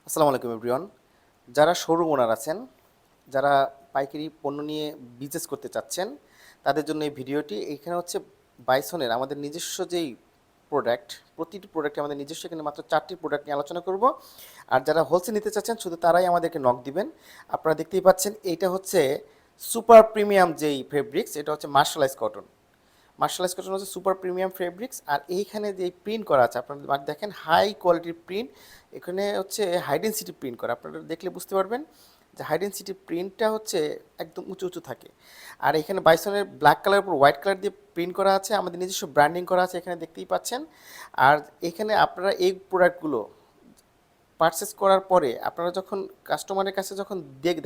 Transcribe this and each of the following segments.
আসসালামু আলাইকুম এভরিওয়ান। যারা শোরুম ওনার আছেন, যারা পাইকারি পণ্য নিয়ে বিজনেস করতে চাচ্ছেন, তাদের জন্য এই ভিডিওটি। এইখানে হচ্ছে বাইসনের আমাদের নিজস্ব যেই প্রোডাক্ট, প্রতিটি প্রোডাক্টে আমাদের নিজস্ব, এখানে মাত্র 4টি প্রোডাক্ট নিয়ে আলোচনা করব। আর যারা হোলসেল নিতে চাচ্ছেন শুধু তারাই আমাদেরকে নক দিবেন। আপনারা দেখতেই পাচ্ছেন এইটা হচ্ছে সুপার প্রিমিয়াম যেই ফেব্রিক্স, এটা হচ্ছে মার্শালাইজ কটন। মার্শালাইজ কটন হচ্ছে সুপার প্রিমিয়াম ফেব্রিক্স। আর এইখানে যে প্রিন্ট করা আছে আপনারা দেখেন, হাই কোয়ালিটির প্রিন্ট। এখানে হচ্ছে হাই ডেনসিটি প্রিন্ট করা, আপনারা দেখলে বুঝতে পারবেন যে হাই ডেনসিটি প্রিন্টটা হচ্ছে একদম উঁচু উঁচু থাকে। আর এখানে বাইসনের ব্ল্যাক কালারের উপর হোয়াইট কালার দিয়ে প্রিন্ট করা আছে, আমাদের নিজস্ব ব্র্যান্ডিং করা আছে, এখানে দেখতেই পাচ্ছেন। আর এখানে আপনারা এই প্রোডাক্টগুলো পারচেস করার পরে আপনারা যখন কাস্টমারের কাছে যখন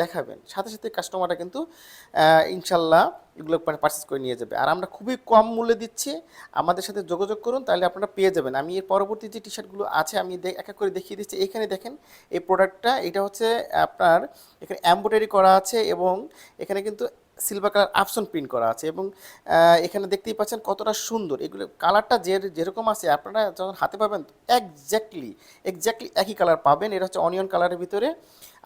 দেখাবেন, সাথে সাথে কাস্টমাররা কিন্তু ইনশাল্লাহ এগুলো পারচেস করে নিয়ে যাবে। আর আমরা খুবই কম মূল্যে দিচ্ছি, আমাদের সাথে যোগাযোগ করুন, তাহলে আপনারা পেয়ে যাবেন। আমি এর পরবর্তী যে টি শার্টগুলো আছে আমি এক এক করে দেখিয়ে দিচ্ছি। এখানে দেখেন এই প্রোডাক্টটা, এটা হচ্ছে আপনার এখানে এমব্রয়ডারি করা আছে এবং এখানে কিন্তু সিলভার কালার আফসন প্রিন্ট করা আছে। এবং এখানে দেখতেই পাচ্ছেন কতটা সুন্দর, এগুলো কালারটা যেরকম আছে আপনারা যখন হাতে পাবেন এক্স্যাক্টলি একই কালার পাবেন। এটা হচ্ছে অনিয়ন কালারের ভিতরে।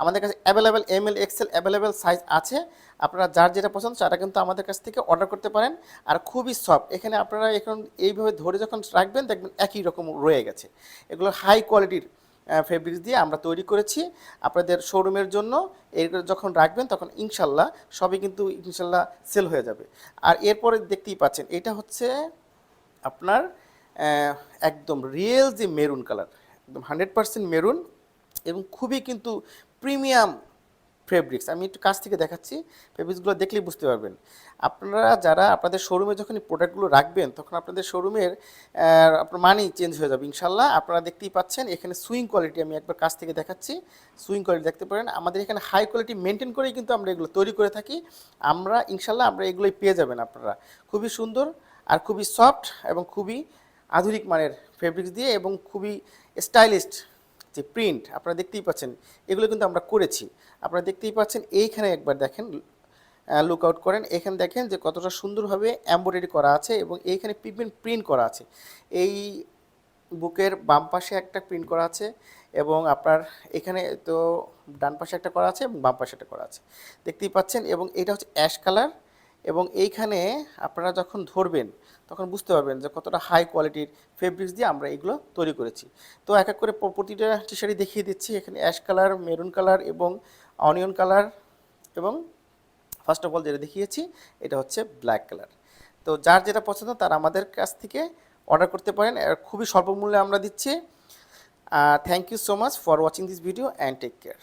আমাদের কাছে available ML XL available size আছে, আপনারা যার যেটা পছন্দ সেটা কিন্তু আমাদের কাছ থেকে অর্ডার করতে পারেন। আর খুবই সফট, এখানে আপনারা এখন এইভাবে ধরে যখন রাখবেন দেখবেন একই রকম রয়ে গেছে। এগুলো হাই কোয়ালিটির ফেব্রিক্স দিয়ে আমরা তৈরি করেছি আপনাদের শোরুমের জন্য। এগুলো যখন রাখবেন তখন ইনশাল্লাহ সবই কিন্তু ইনশাল্লাহ সেল হয়ে যাবে। আর এরপরে দেখতেই পাচ্ছেন এটা হচ্ছে আপনার একদম রিয়েল যে মেরুন কালার, একদম 100% মেরুন এবং খুবই কিন্তু প্রিমিয়াম ফেব্রিক্স। আমি একটু কাছ থেকে দেখাচ্ছি, ফেব্রিক্সগুলো দেখলেই বুঝতে পারবেন। আপনারা যারা আপনাদের শোরুমে যখন এই প্রোডাক্টগুলো রাখবেন তখন আপনাদের শোরুমের আপনার মানি চেঞ্জ হয়ে যাবে ইনশাল্লাহ। আপনারা দেখতেই পাচ্ছেন এখানে সুইং কোয়ালিটি, আমি একবার কাছ থেকে দেখাচ্ছি, সুইং কোয়ালিটি দেখতে পারেন। আমাদের এখানে হাই কোয়ালিটি মেনটেন করেই কিন্তু আমরা এগুলো তৈরি করে থাকি। আমরা ইনশাল্লাহ আমরা এগুলোই পেয়ে যাবেন আপনারা, খুবই সুন্দর আর খুবই সফট এবং খুবই আধুনিক মানের ফেব্রিক্স দিয়ে এবং খুবই স্টাইলিশড যে প্রিন্ট আপনারা দেখতেই পাচ্ছেন, এগুলো কিন্তু আমরা করেছি। আপনারা দেখতেই পাচ্ছেন এইখানে একবার দেখেন, লুক আউট করেন, এখানে দেখেন যে কতটা সুন্দরভাবে এমব্রয়ডারি করা আছে এবং এইখানে পিগমেন্ট প্রিন্ট করা আছে। এই বুকের বাম পাশে একটা প্রিন্ট করা আছে এবং আপনার এখানে তো ডান পাশে একটা করা আছে এবং বাম পাশে একটা করা আছে, দেখতেই পাচ্ছেন। এবং এটা হচ্ছে অ্যাশ কালার এবং এইখানে আপনারা যখন ধরবেন তখন বুঝতে পারবেন যে কতটা হাই কোয়ালিটির ফেব্রিক্স দিয়ে আমরা এগুলো তৈরি করেছি। তো এক এক করে প্রতিটা টি শার্টই দেখিয়ে দিচ্ছি। এখানে অ্যাশ কালার, মেরুন কালার এবং অনিয়ন কালার এবং ফার্স্ট অফ অল যেটা দেখিয়েছি এটা হচ্ছে ব্ল্যাক কালার। তো যার যেটা পছন্দ তারা আমাদের কাছ থেকে অর্ডার করতে পারেন, আর খুবই স্বল্প মূল্যে আমরা দিচ্ছি। Thank you so much for watching this video and take care.